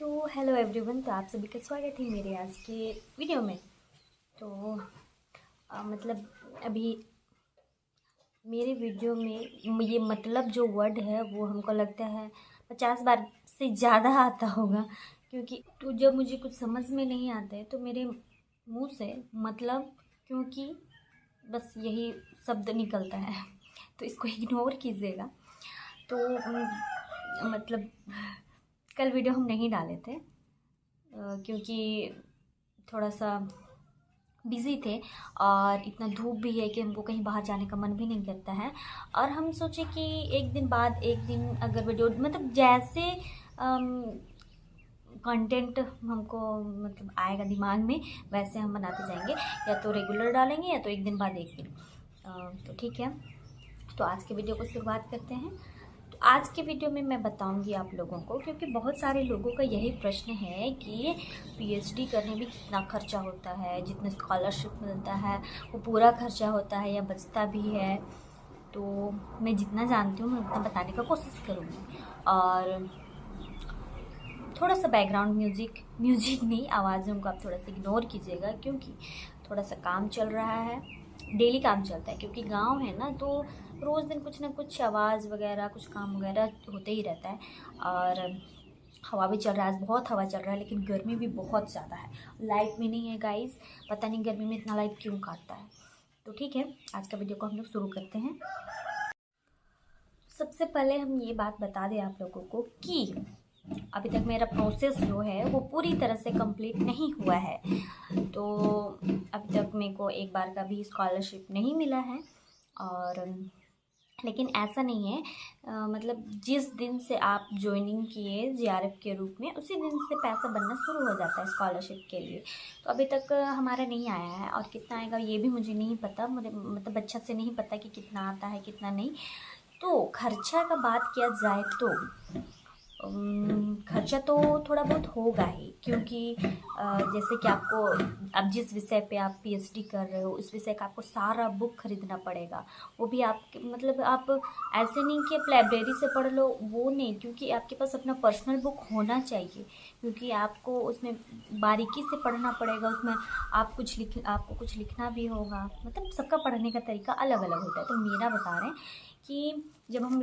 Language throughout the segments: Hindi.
तो हेलो एवरीवन, तो आप सभी का स्वागत है मेरे आज के वीडियो में। तो मतलब अभी मेरे वीडियो में ये मतलब जो वर्ड है वो हमको लगता है 50 बार से ज़्यादा आता होगा, क्योंकि तो जब मुझे कुछ समझ में नहीं आता है तो मेरे मुंह से मतलब क्योंकि बस यही शब्द निकलता है, तो इसको इग्नोर कीजिएगा। तो मतलब कल वीडियो हम नहीं डाले थे क्योंकि थोड़ा सा बिज़ी थे और इतना धूप भी है कि हमको कहीं बाहर जाने का मन भी नहीं करता है। और हम सोचे कि एक दिन बाद एक दिन अगर वीडियो मतलब जैसे कंटेंट हमको मतलब आएगा दिमाग में वैसे हम बनाते जाएंगे, या तो रेगुलर डालेंगे या तो एक दिन बाद एक दिन। तो ठीक है, तो आज के वीडियो को शुरुआत करते हैं। तो आज के वीडियो में मैं बताऊंगी आप लोगों को, क्योंकि बहुत सारे लोगों का यही प्रश्न है कि पीएचडी करने में कितना खर्चा होता है, जितना स्कॉलरशिप मिलता है वो पूरा खर्चा होता है या बचता भी है। तो मैं जितना जानती हूँ मैं उतना बताने का कोशिश करूँगी। और थोड़ा सा बैकग्राउंड म्यूजिक नहीं, आवाज़ों को आप थोड़ा सा इग्नोर कीजिएगा, क्योंकि थोड़ा सा काम चल रहा है, डेली काम चलता है, क्योंकि गांव है ना, तो रोज़ दिन कुछ ना कुछ आवाज़ वगैरह कुछ काम वगैरह होते ही रहता है। और हवा भी चल रहा है, आज बहुत हवा चल रहा है, लेकिन गर्मी भी बहुत ज़्यादा है। लाइट भी नहीं है गाइस, पता नहीं गर्मी में इतना लाइट क्यों काटता है। तो ठीक है, आज का वीडियो को हम लोग शुरू करते हैं। सबसे पहले हम ये बात बता दें आप लोगों को कि अभी तक मेरा प्रोसेस जो है वो पूरी तरह से कंप्लीट नहीं हुआ है। तो अभी तक मेरे को एक बार का भी स्कॉलरशिप नहीं मिला है। और लेकिन ऐसा नहीं है, मतलब जिस दिन से आप ज्वाइनिंग किए जीआरएफ के रूप में उसी दिन से पैसा बनना शुरू हो जाता है स्कॉलरशिप के लिए। तो अभी तक हमारा नहीं आया है, और कितना आएगा ये भी मुझे नहीं पता, मुझे मतलब अच्छा से नहीं पता कि कितना आता है कितना नहीं। तो खर्चा का बात किया जाए तो खर्चा तो थोड़ा बहुत होगा ही, क्योंकि जैसे कि आपको अब जिस विषय पे आप पीएचडी कर रहे हो उस विषय का आपको सारा बुक खरीदना पड़ेगा। वो भी आप मतलब आप ऐसे नहीं कि आप लाइब्रेरी से पढ़ लो, वो नहीं, क्योंकि आपके पास अपना पर्सनल बुक होना चाहिए, क्योंकि आपको उसमें बारीकी से पढ़ना पड़ेगा। उसमें आपको कुछ लिखना भी होगा, मतलब सबका पढ़ने का तरीका अलग अलग होता है। तो मेरा बता रहे हैं कि जब हम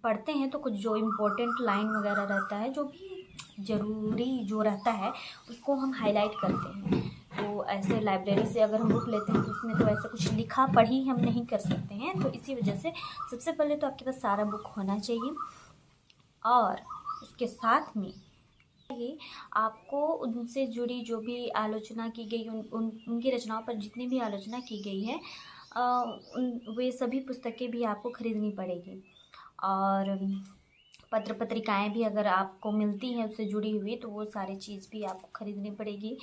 पढ़ते हैं तो कुछ जो इम्पोर्टेंट लाइन वगैरह रहता है, जो भी ज़रूरी जो रहता है उसको हम हाईलाइट करते हैं। तो ऐसे लाइब्रेरी से अगर हम बुक लेते हैं तो उसमें तो ऐसा कुछ लिखा पढ़ी हम नहीं कर सकते हैं। तो इसी वजह से सबसे पहले तो आपके पास सारा बुक होना चाहिए, और उसके साथ में ही आपको उनसे जुड़ी जो भी आलोचना की गई उनकी रचनाओं पर जितनी भी आलोचना की गई है वे सभी पुस्तकें भी आपको खरीदनी पड़ेगी। और पत्र पत्रिकाएं भी अगर आपको मिलती हैं उससे जुड़ी हुई तो वो सारी चीज़ भी आपको खरीदनी पड़ेगी।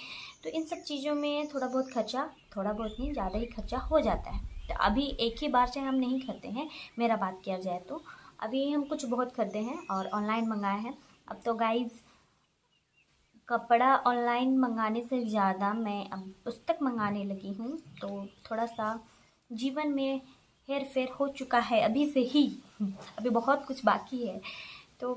तो इन सब चीज़ों में थोड़ा बहुत खर्चा, थोड़ा बहुत नहीं ज़्यादा ही खर्चा हो जाता है। तो अभी एक ही बार से हम नहीं खरीदते हैं, मेरा बात किया जाए तो अभी हम कुछ बहुत खरीदे हैं और ऑनलाइन मंगाए हैं। अब तो गाइज़ कपड़ा ऑनलाइन मंगाने से ज़्यादा मैं अब पुस्तक मंगाने लगी हूँ। तो थोड़ा सा जीवन में हेर फेर हो चुका है अभी से ही, अभी बहुत कुछ बाकी है। तो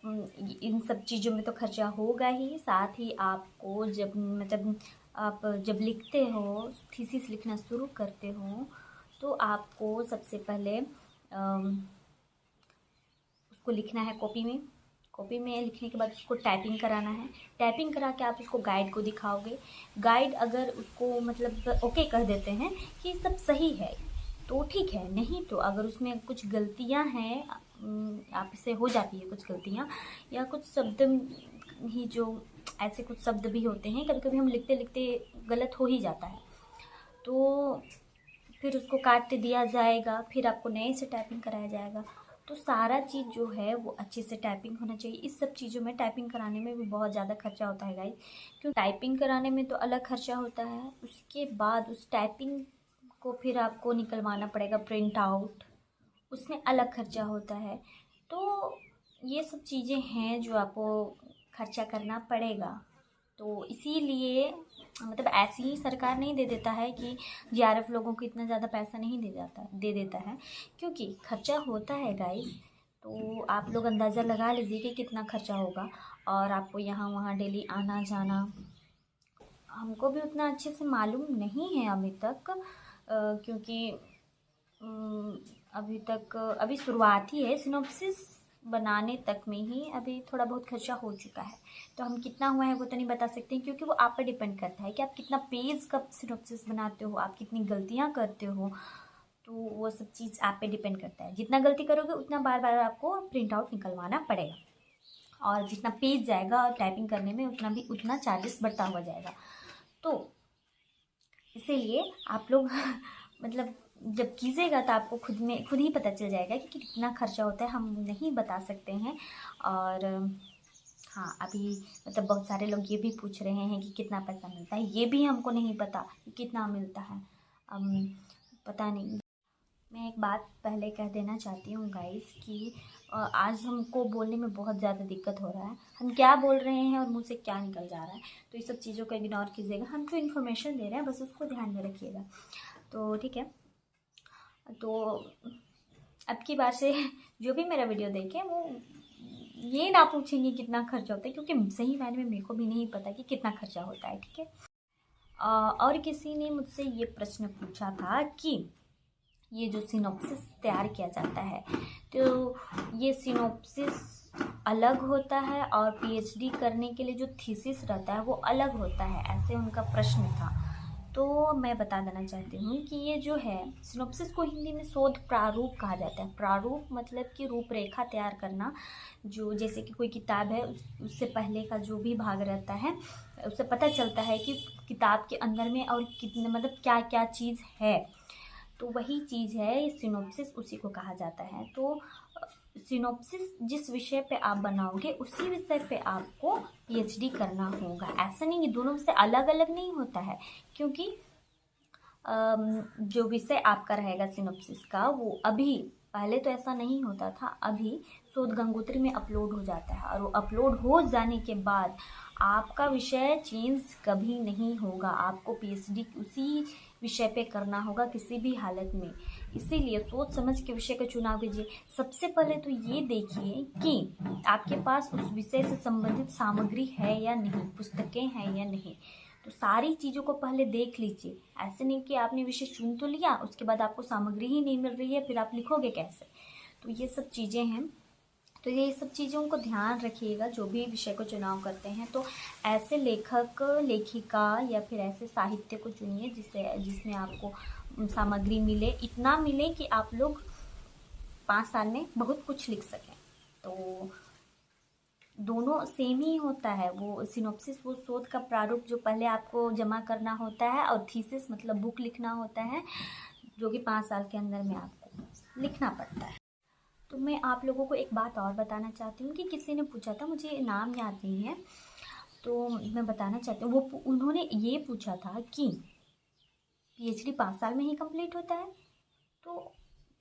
इन सब चीज़ों में तो खर्चा होगा ही, साथ ही आपको जब मतलब आप जब लिखते हो, थीसिस लिखना शुरू करते हो, तो आपको सबसे पहले उसको लिखना है कॉपी में लिखने के बाद उसको टाइपिंग कराना है। टाइपिंग करा के आप उसको गाइड को दिखाओगे। गाइड अगर उसको मतलब ओके कह देते हैं कि सब सही है तो ठीक है, नहीं तो अगर उसमें कुछ गलतियां हैं, आपसे हो जाती है कुछ गलतियां, या कुछ शब्द ही जो ऐसे कुछ शब्द भी होते हैं कभी कभी हम लिखते लिखते गलत हो ही जाता है, तो फिर उसको काट दिया जाएगा, फिर आपको नए से टाइपिंग कराया जाएगा। तो सारा चीज़ जो है वो अच्छे से टाइपिंग होना चाहिए। इस सब चीज़ों में टाइपिंग कराने में भी बहुत ज़्यादा खर्चा होता है गाइस, क्योंकि टाइपिंग कराने में तो अलग खर्चा होता है, उसके बाद उस टाइपिंग को फिर आपको निकलवाना पड़ेगा प्रिंट आउट, उसमें अलग खर्चा होता है। तो ये सब चीज़ें हैं जो आपको खर्चा करना पड़ेगा। तो इसीलिए मतलब ऐसी ही सरकार नहीं दे देता है कि जीआरएफ लोगों को इतना ज़्यादा पैसा नहीं दे देता है, क्योंकि खर्चा होता है गाइस। तो आप लोग अंदाज़ा लगा लीजिए कि कितना खर्चा होगा। और आपको यहाँ वहाँ डेली आना जाना, हमको भी उतना अच्छे से मालूम नहीं है अभी तक, क्योंकि अभी तक अभी शुरुआत ही है। सिनॉप्सिस बनाने तक में ही अभी थोड़ा बहुत खर्चा हो चुका है। तो हम कितना हुआ है वो तो नहीं बता सकते हैं, क्योंकि वो आप पर डिपेंड करता है कि आप कितना पेज का सिनॉप्सिस बनाते हो, आप कितनी गलतियाँ करते हो। तो वो सब चीज़ आप पे डिपेंड करता है। जितना गलती करोगे उतना बार बार आपको प्रिंट आउट निकलवाना पड़ेगा, और जितना पेज जाएगा टाइपिंग करने में उतना चार्जेस बढ़ता हुआ जाएगा। तो इसीलिए आप लोग मतलब जब कीजिएगा तो आपको खुद ही पता चल जाएगा कि कितना खर्चा होता है, हम नहीं बता सकते हैं। और हाँ, अभी मतलब बहुत सारे लोग ये भी पूछ रहे हैं कि कितना पैसा मिलता है, ये भी हमको नहीं पता कि कितना मिलता है, पता नहीं। मैं एक बात पहले कह देना चाहती हूँ गाइस कि आज हमको बोलने में बहुत ज़्यादा दिक्कत हो रहा है। हम क्या बोल रहे हैं और मुंह से क्या निकल जा रहा है, तो ये सब चीज़ों को इग्नोर कीजिएगा। हम जो इन्फॉर्मेशन दे रहे हैं बस उसको ध्यान में रखिएगा, तो ठीक है। तो अब की बार से जो भी मेरा वीडियो देखें वो ये ना पूछेंगे कितना खर्चा होता है, क्योंकि सही मायने में मेरे को भी नहीं पता कि कितना खर्चा होता है, ठीक है। और किसी ने मुझसे ये प्रश्न पूछा था कि ये जो सिनॉप्सिस तैयार किया जाता है, तो ये सिनॉप्सिस अलग होता है और पीएचडी करने के लिए जो थीसिस रहता है वो अलग होता है, ऐसे उनका प्रश्न था। तो मैं बता देना चाहती हूँ कि ये जो है सिनॉप्सिस को हिंदी में शोध प्रारूप कहा जाता है। प्रारूप मतलब कि रूपरेखा तैयार करना, जो जैसे कि कोई किताब है उससे पहले का जो भी भाग रहता है उससे पता चलता है कि किताब के अंदर में और कितने मतलब क्या क्या चीज़ है, तो वही चीज़ है ये सिनॉप्सिस, उसी को कहा जाता है। तो सिनॉप्सिस जिस विषय पे आप बनाओगे उसी विषय पे आपको पीएचडी करना होगा। ऐसा नहीं कि दोनों से अलग अलग नहीं होता है, क्योंकि जो विषय आपका रहेगा सिनॉप्सिस का वो अभी, पहले तो ऐसा नहीं होता था, अभी शोध गंगोत्री में अपलोड हो जाता है, और वो अपलोड हो जाने के बाद आपका विषय चेंज कभी नहीं होगा। आपको पीएचडी उसी विषय पे करना होगा किसी भी हालत में। इसीलिए सोच समझ के विषय का चुनाव कीजिए। सबसे पहले तो ये देखिए कि आपके पास उस विषय से संबंधित सामग्री है या नहीं, पुस्तकें हैं या नहीं। तो सारी चीज़ों को पहले देख लीजिए। ऐसे नहीं कि आपने विषय चुन तो लिया, उसके बाद आपको सामग्री ही नहीं मिल रही है, फिर आप लिखोगे कैसे। तो ये सब चीज़ें हैं, तो ये सब चीज़ों को ध्यान रखिएगा जो भी विषय को चुनाव करते हैं। तो ऐसे लेखक लेखिका या फिर ऐसे साहित्य को चुनिए जिसमें आपको सामग्री मिले, इतना मिले कि आप लोग 5 साल में बहुत कुछ लिख सकें। तो दोनों सेम ही होता है। वो सिनॉप्सिस वो शोध का प्रारूप जो पहले आपको जमा करना होता है, और थीसिस मतलब बुक लिखना होता है, जो कि 5 साल के अंदर में आपको लिखना पड़ता है। तो मैं आप लोगों को एक बात और बताना चाहती हूँ कि किसी ने पूछा था, मुझे नाम याद नहीं है, तो मैं बताना चाहती हूँ। वो उन्होंने ये पूछा था कि पीएचडी 5 साल में ही कंप्लीट होता है। तो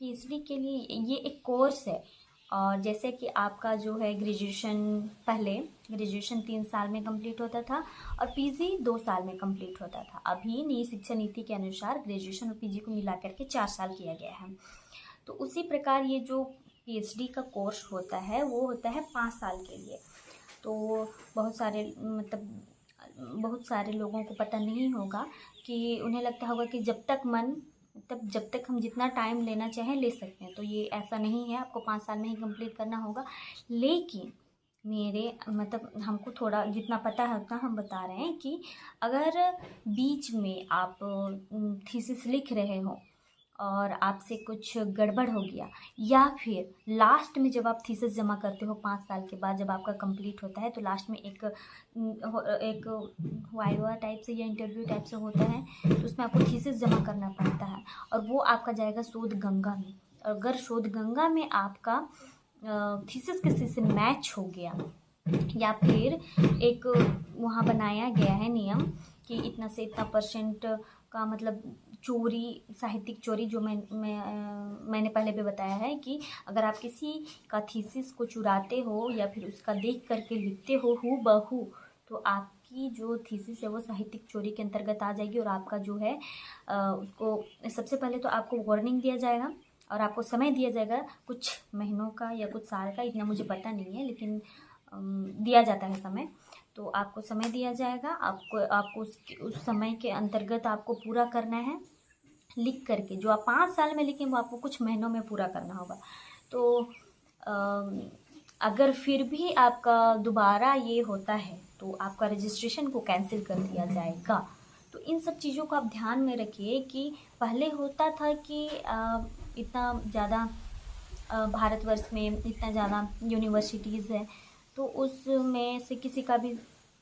पीएचडी के लिए ये एक कोर्स है, और जैसे कि आपका जो है ग्रेजुएशन, पहले ग्रेजुएशन 3 साल में कंप्लीट होता था और पीजी 2 साल में कंप्लीट होता था। अभी नई शिक्षा नीति के अनुसार ग्रेजुएशन और पीजी को मिला करके 4 साल किया गया है। तो उसी प्रकार ये जो पीएचडी का कोर्स होता है वो होता है 5 साल के लिए। तो बहुत सारे लोगों को पता नहीं होगा, कि उन्हें लगता होगा कि जब तक हम जितना टाइम लेना चाहें ले सकते हैं। तो ये ऐसा नहीं है, आपको 5 साल में ही कंप्लीट करना होगा। लेकिन हमको थोड़ा जितना पता है उतना हम बता रहे हैं कि अगर बीच में आप थीसिस लिख रहे हो और आपसे कुछ गड़बड़ हो गया, या फिर लास्ट में जब आप थीसिस जमा करते हो 5 साल के बाद जब आपका कंप्लीट होता है, तो लास्ट में एक वाइवा टाइप से या इंटरव्यू टाइप से होता है, तो उसमें आपको थीसिस जमा करना पड़ता है, और वो आपका जाएगा शोध गंगा में। अगर शोध गंगा में आपका थीसिस किसी से मैच हो गया, या फिर एक वहाँ बनाया गया है नियम कि इतना से इतना % का मतलब चोरी, साहित्यिक चोरी, जो मैंने पहले भी बताया है कि अगर आप किसी का थीसिस को चुराते हो या फिर उसका देख करके लिखते हो हूबहू, तो आपकी जो थीसिस है वो साहित्यिक चोरी के अंतर्गत आ जाएगी, और आपका जो है उसको सबसे पहले तो आपको वार्निंग दिया जाएगा और आपको समय दिया जाएगा कुछ महीनों का या कुछ साल का, इतना मुझे पता नहीं है, लेकिन दिया जाता है समय। तो आपको समय दिया जाएगा, आपको उस समय के अंतर्गत आपको पूरा करना है लिख करके। जो आप 5 साल में लिखें वो आपको कुछ महीनों में पूरा करना होगा। तो अगर फिर भी आपका दोबारा ये होता है तो आपका रजिस्ट्रेशन को कैंसिल कर दिया जाएगा। तो इन सब चीज़ों को आप ध्यान में रखिए कि पहले होता था कि इतना ज़्यादा भारतवर्ष में इतना ज़्यादा यूनिवर्सिटीज़ है, तो उसमें से किसी का भी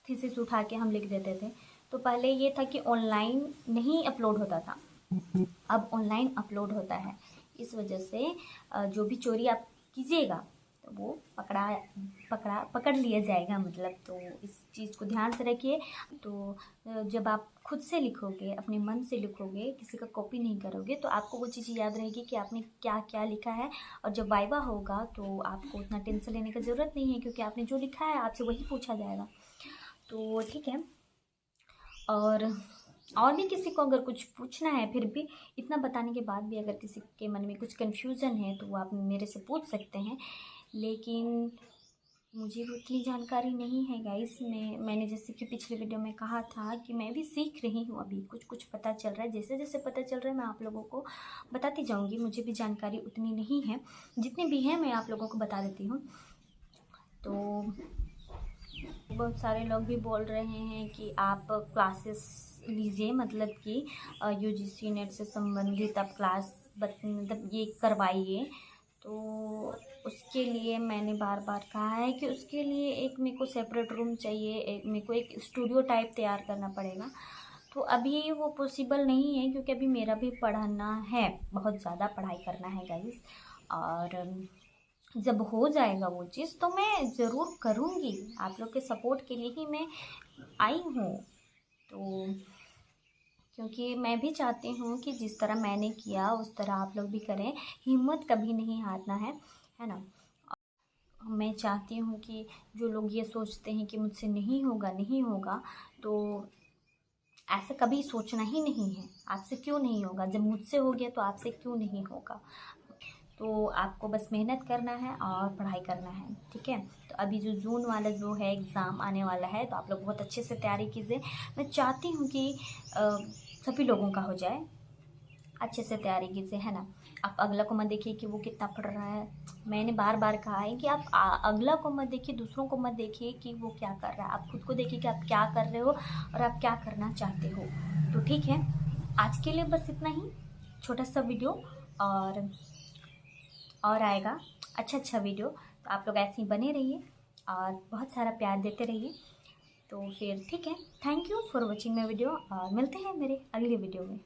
थीसिस उठा के हम लिख देते थे। तो पहले ये था कि ऑनलाइन नहीं अपलोड होता था, अब ऑनलाइन अपलोड होता है। इस वजह से जो भी चोरी आप कीजिएगा तो वो पकड़ लिया जाएगा मतलब। तो इस चीज़ को ध्यान से रखिए। तो जब आप खुद से लिखोगे, अपने मन से लिखोगे, किसी का कॉपी नहीं करोगे, तो आपको वो चीज़ याद रहेगी कि आपने क्या क्या लिखा है। और जब वाइवा होगा तो आपको उतना टेंशन लेने की ज़रूरत नहीं है, क्योंकि आपने जो लिखा है आपसे वही पूछा जाएगा। तो ठीक है। और भी किसी को अगर कुछ पूछना है, फिर भी इतना बताने के बाद भी अगर किसी के मन में कुछ कन्फ्यूज़न है तो वो आप मेरे से पूछ सकते हैं। लेकिन मुझे भी उतनी जानकारी नहीं है गाइस। मैंने जैसे कि पिछले वीडियो में कहा था कि मैं भी सीख रही हूँ, अभी कुछ पता चल रहा है। जैसे जैसे पता चल रहा है मैं आप लोगों को बताती जाऊँगी। मुझे भी जानकारी उतनी नहीं है, जितनी भी है मैं आप लोगों को बता देती हूँ। तो बहुत सारे लोग भी बोल रहे हैं कि आप क्लासेस लीजिए, मतलब कि यूजीसी नेट से संबंधित आप क्लास मतलब ये करवाइए। तो उसके लिए मैंने बार बार कहा है कि उसके लिए एक मेरे को सेपरेट रूम चाहिए, मेरे को एक स्टूडियो टाइप तैयार करना पड़ेगा। तो अभी वो पॉसिबल नहीं है, क्योंकि अभी मेरा भी पढ़ना है, बहुत ज़्यादा पढ़ाई करना है गाइस। और जब हो जाएगा वो चीज़ तो मैं ज़रूर करूँगी। आप लोग के सपोर्ट के लिए ही मैं आई हूँ। तो क्योंकि मैं भी चाहती हूँ कि जिस तरह मैंने किया उस तरह आप लोग भी करें, हिम्मत कभी नहीं हारना है ना। मैं चाहती हूँ कि जो लोग ये सोचते हैं कि मुझसे नहीं होगा, तो ऐसा कभी सोचना ही नहीं है। आपसे क्यों नहीं होगा, जब मुझसे हो गया तो आपसे क्यों नहीं होगा। तो आपको बस मेहनत करना है और पढ़ाई करना है, ठीक है। तो अभी जो जून वाला जो है एग्ज़ाम आने वाला है, तो आप लोग बहुत अच्छे से तैयारी कीजिए। मैं चाहती हूँ कि सभी लोगों का हो जाए, अच्छे से तैयारी कीजिए, है ना। आप अगला को मत देखिए कि वो कितना पढ़ रहा है। मैंने बार बार कहा है कि आप अगला को मत देखिए, दूसरों को मत देखिए कि वो क्या कर रहा है। आप खुद को देखिए कि आप क्या कर रहे हो और आप क्या करना चाहते हो। तो ठीक है, आज के लिए बस इतना ही छोटा सा वीडियो। और आएगा अच्छा वीडियो। तो आप लोग ऐसे ही बने रहिए और बहुत सारा प्यार देते रहिए। तो फिर ठीक है, thank you for watching my video और मिलते हैं मेरे अगले वीडियो में।